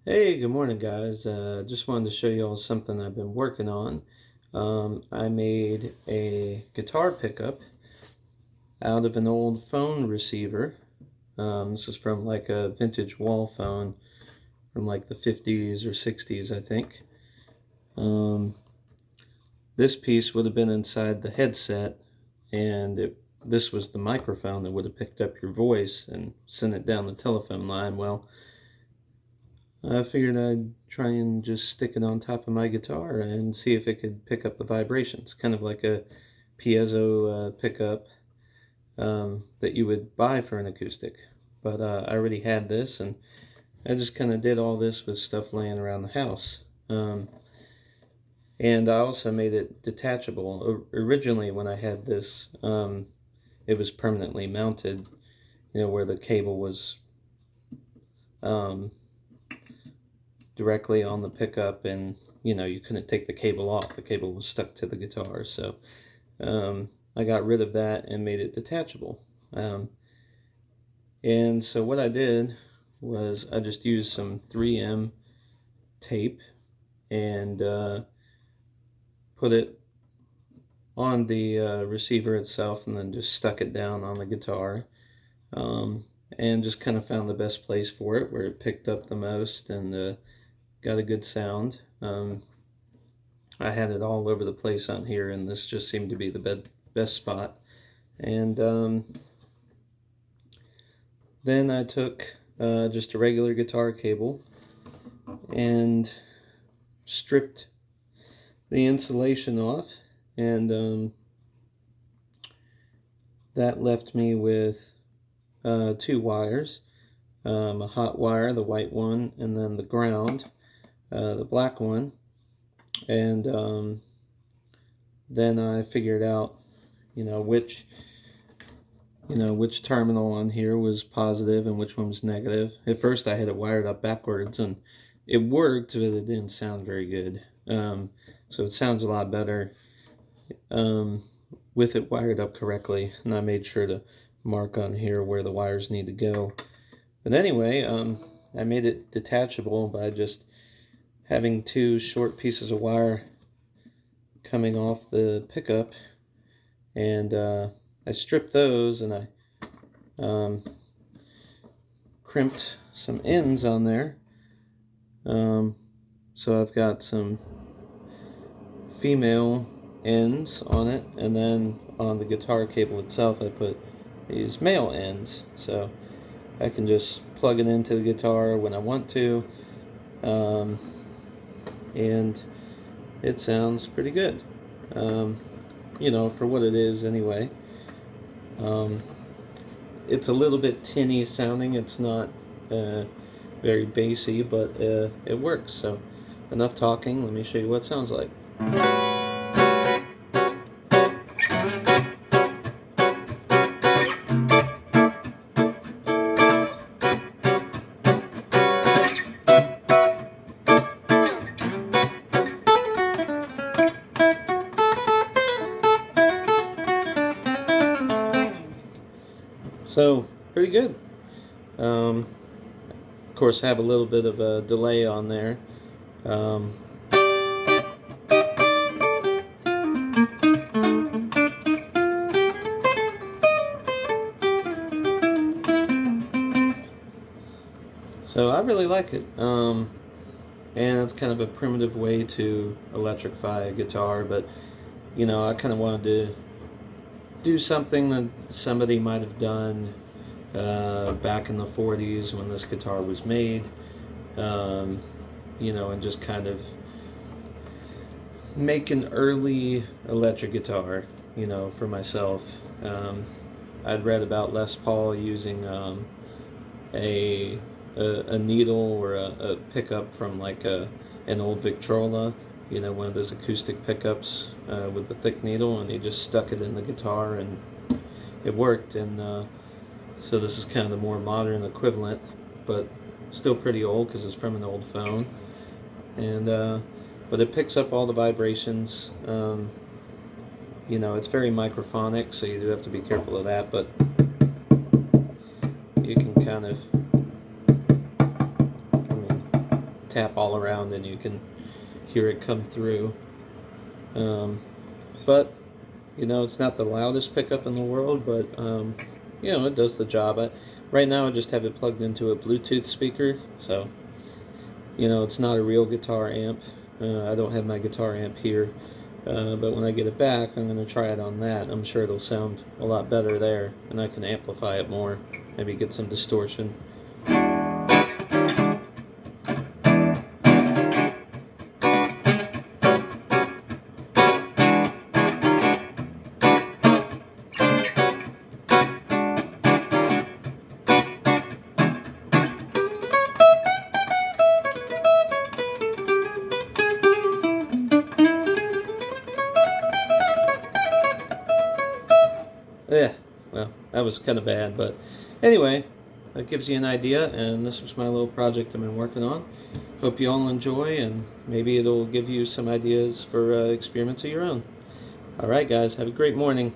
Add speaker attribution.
Speaker 1: Hey, good morning, guys. Just wanted to show you all something I've been working on. I made a guitar pickup out of an old phone receiver. This is from like a vintage wall phone from like the 50s or 60s, I think. Um, this piece would have been inside the headset, and this was the microphone that would have picked up your voice and sent it down the telephone line. Well, I figured I'd try and just stick it on top of my guitar and see if it could pick up the vibrations, kind of like a piezo pickup that you would buy for an acoustic. But I already had this, and I just kind of did all this with stuff laying around the house. And I also made it detachable. Originally, when I had this, it was permanently mounted, where the cable was um, directly on the pickup, and you couldn't take the cable off. The cable was stuck to the guitar. So I got rid of that and made it detachable. And so what I did was I just used some 3M tape and put it on the receiver itself, and then just stuck it down on the guitar, and just kind of found the best place for it where it picked up the most and got a good sound. I had it all over the place on here, and this just seemed to be the best spot. And then I took just a regular guitar cable and stripped the insulation off, and that left me with two wires, a hot wire, the white one, and then the ground, the black one. And then I figured out, which terminal on here was positive and which one was negative. At first I had it wired up backwards, and it worked, but it didn't sound very good. So it sounds a lot better with it wired up correctly, and I made sure to mark on here where the wires need to go. But anyway, I made it detachable by just having two short pieces of wire coming off the pickup, and I stripped those, and I crimped some ends on there. So I've got some female ends on it, and then on the guitar cable itself I put these male ends, so I can just plug it into the guitar when I want to, and it sounds pretty good, for what it is anyway. It's a little bit tinny sounding. It's not very bassy, but it works. So enough talking. Let me show you what it sounds like. So pretty good. Of course, have a little bit of a delay on there. So I really like it. And it's kind of a primitive way to electrify a guitar, but I kind of wanted to do something that somebody might have done back in the 40s when this guitar was made, and just kind of make an early electric guitar, for myself. I'd read about Les Paul using a needle or a pickup from like an old Victrola, one of those acoustic pickups with a thick needle, and he just stuck it in the guitar and it worked. And so this is kind of the more modern equivalent, but still pretty old because it's from an old phone. And but it picks up all the vibrations. It's very microphonic, so you do have to be careful of that, but you can kind of tap all around and you can hear it come through. But you know, it's not the loudest pickup in the world, but you know, it does the job. Right now I just have it plugged into a Bluetooth speaker, so you know, it's not a real guitar amp. I don't have my guitar amp here, but when I get it back, I'm going to try it on that. I'm sure it'll sound a lot better there, and I can amplify it more, maybe get some distortion. Yeah, well, that was kind of bad, but anyway, that gives you an idea, and this was my little project I've been working on. Hope you all enjoy, and maybe it'll give you some ideas for experiments of your own. Alright guys, have a great morning.